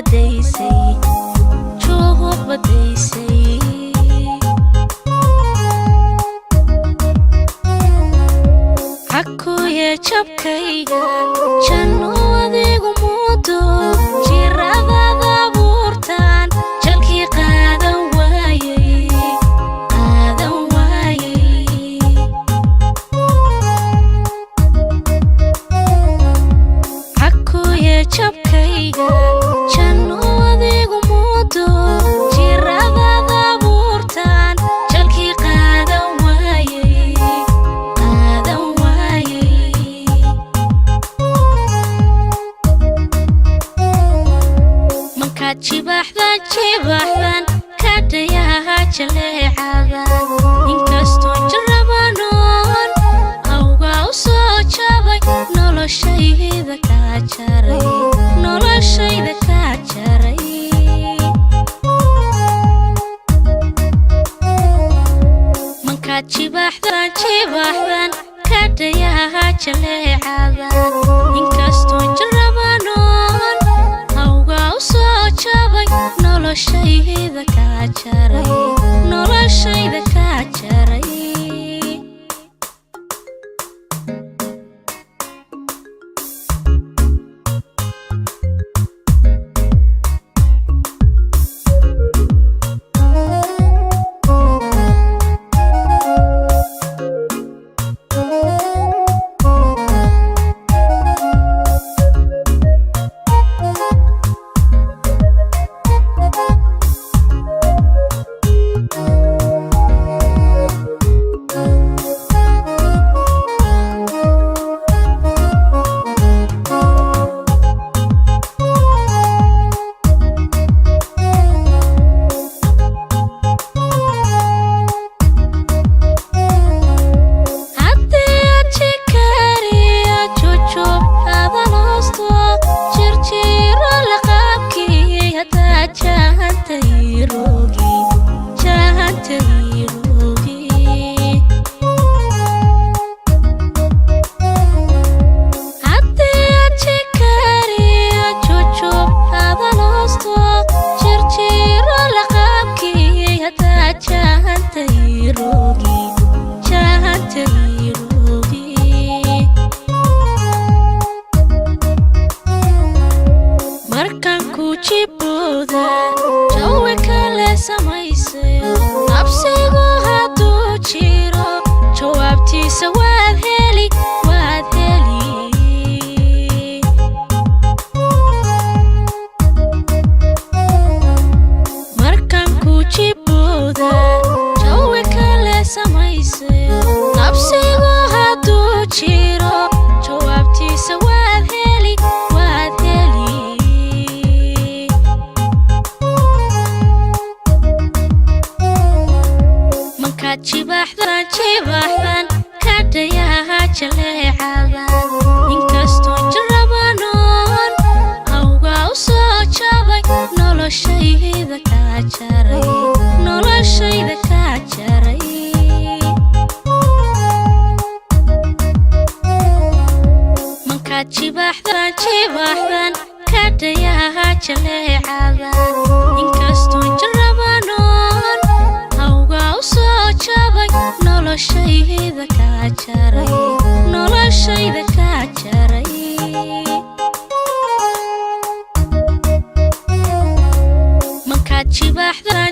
badaysay joogo badaysay akuye jabkayga janno adigu muudo jiradada buurtaan jalkii qaadan waayay akuye jabkayga janno adigu muudo jiradada buurtaan jalkii qaadan waayay jibaxdan kadhayaha jaleecada inkastoo jarabanoon awga u soo jabay noloshayda kaa jaray mankaad jibaxdan kadhayaha jaleecada inkastoo jarabanoon awga u soo jabay noloshayda kaa jaray markaan ku jibooda jawi kale samaysayo nafsigu hadduu jiro jawaabtiisa waad heli markaan ku jibooda jawi kale samaysayo nafsigu hadduu jiro jawaabtiisa waad heli jibaxdan kadhayaha jaleecada inkastoo jarabanoon awga u soo jabay noloshayda kaa jaray mankaad jibaxdan kadhayaha jaleecada inkastoo jarabanoon awga u soo jabay noloshayda kaa jaray mankaad jibaxdan